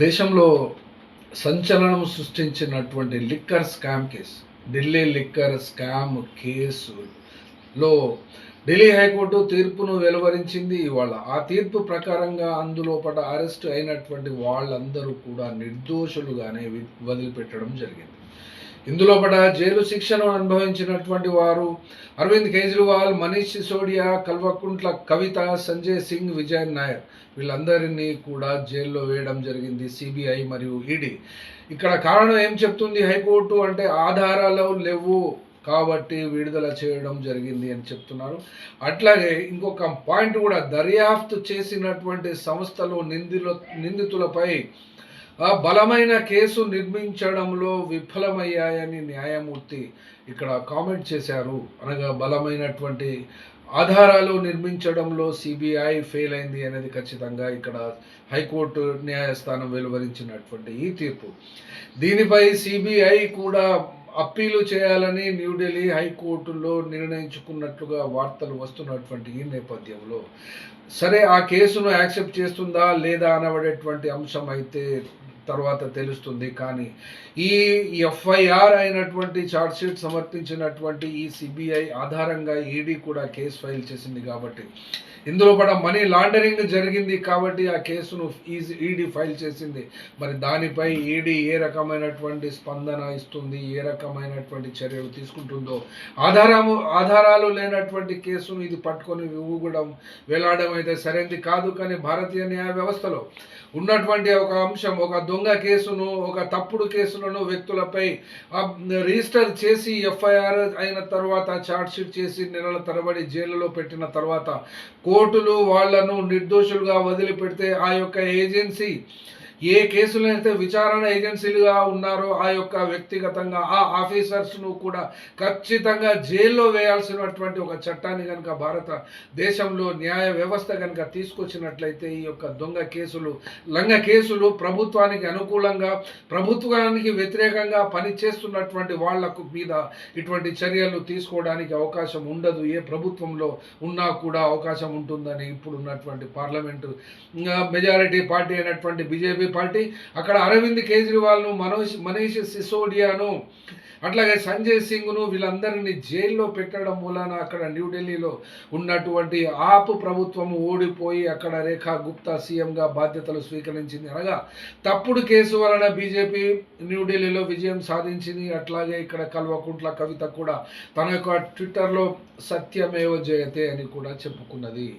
దేశంలో సంచలనం సృష్టించినటువంటి liquor scam case, Delhi liquor scam కేసులో ఢిల్లీ హైకోర్టు తీర్పును వెలువరించింది ఇవాళ. ఆ తీర్పు ప్రకారంగా అందులోపట అరెస్ట్ అయినటువంటి వాళ్ళందరూ కూడా నిర్దోషులుగానే వదిలిపెట్టడం జరిగింది. ఇందులోపట జైలు శిక్షను అనుభవించినటువంటి వారు అరవింద్ కేజ్రీవాల్, మనీష్ సిసోడియా, కల్వకుంట్ల కవిత, సంజయ్ సింగ్, విజయ్ నాయర్ వీళ్ళందరినీ కూడా జైల్లో వేయడం జరిగింది సిబిఐ మరియు ఈడీ. ఇక్కడ కారణం ఏం చెప్తుంది హైకోర్టు అంటే ఆధారాలు లేవు కాబట్టి విడుదల చేయడం జరిగింది అని చెప్తున్నారు. అట్లాగే ఇంకొక పాయింట్ కూడా, దర్యాప్తు చేసినటువంటి సంస్థలు నిందితులపై బలమైన కేసు నిర్మించడంలో విఫలమయ్యాయని న్యాయమూర్తి ఇక్కడ కామెంట్ చేశారు. అనగా బలమైనటువంటి ఆధారాలు నిర్మించడంలో సిబిఐ ఫెయిల్ అయింది అనేది ఖచ్చితంగా ఇక్కడ హైకోర్టు న్యాయస్థానం వెలువరించినటువంటి ఈ తీర్పు. దీనిపై సిబిఐ కూడా అప్పీలు చేయాలని న్యూఢిల్లీ హైకోర్టులో నిర్ణయించుకున్నట్లుగా వార్తలు వస్తున్నటువంటి ఈ నేపథ్యంలో సరే ఆ కేసును యాక్సెప్ట్ చేస్తుందా లేదా అనబడేటువంటి అంశం అయితే తర్వాత తెలుస్తుంది. కానీ ఈ ఎఫ్ఐఆర్ అయినటువంటి ఛార్జ్షీట్ సమర్పించినటువంటి ఈ సిబిఐ ఆధారంగా ఈడీ కూడా కేసు ఫైల్ చేసింది కాబట్టి, ఇందులో కూడా మనీ లాండరింగ్ జరిగింది కాబట్టి ఆ కేసును ఈడీ ఫైల్ చేసింది. మరి దానిపై ఈడీ ఏ రకమైనటువంటి స్పందన ఇస్తుంది, ఏ రకమైనటువంటి చర్యలు తీసుకుంటుందో, ఆధారాలు లేనటువంటి కేసును ఇది పట్టుకొని ఊగడం వేలాడడం అయితే సరైనది కాదు. కానీ భారతీయ న్యాయ వ్యవస్థలో ఉన్నటువంటి ఒక అంశం, ఒక దొంగ కేసును, ఒక తప్పుడు కేసులను వ్యక్తులపై రిజిస్టర్ చేసి ఎఫ్ఐఆర్ అయిన తర్వాత ఛార్జ్షీట్ చేసి నెలల తరబడి జైలులో పెట్టిన తర్వాత కోర్టులు వాళ్లను నిర్దోషులుగా వదిలిపెడితే ఆ యొక్క ఏజెన్సీ ఏ కేసులు అయితే విచారణ ఏజెన్సీలుగా ఉన్నారో ఆ యొక్క వ్యక్తిగతంగా ఆ ఆఫీసర్స్ను కూడా ఖచ్చితంగా జైల్లో వేయాల్సినటువంటి ఒక చట్టాన్ని కనుక భారత దేశంలో న్యాయ వ్యవస్థ కనుక తీసుకొచ్చినట్లయితే ఈ యొక్క దొంగ కేసులు, లంగ కేసులు ప్రభుత్వానికి అనుకూలంగా, ప్రభుత్వానికి వ్యతిరేకంగా పనిచేస్తున్నటువంటి వాళ్లకు మీద ఇటువంటి చర్యలు తీసుకోవడానికి అవకాశం ఉండదు. ఏ ప్రభుత్వంలో ఉన్నా కూడా అవకాశం ఉంటుందని ఇప్పుడు ఉన్నటువంటి పార్లమెంటు మెజారిటీ పార్టీ అయినటువంటి బీజేపీ పార్టీ అక్కడ అరవింద్ కేజ్రీవాల్ను, మనీష్ సిసోడియాను, అట్లాగే సంజయ్ సింగ్ను వీళ్ళందరినీ జైల్లో పెట్టడం మూలాన అక్కడ న్యూఢిల్లీలో ఉన్నటువంటి ఆప్ ప్రభుత్వం ఓడిపోయి అక్కడ రేఖా గుప్తా సీఎంగా బాధ్యతలు స్వీకరించింది. అనగా తప్పుడు కేసు వలన బీజేపీ న్యూఢిల్లీలో విజయం సాధించింది. అట్లాగే ఇక్కడ కల్వకుంట్ల కవిత కూడా తన యొక్క ట్విట్టర్లో సత్యమేవ జయతే అని కూడా చెప్పుకున్నది.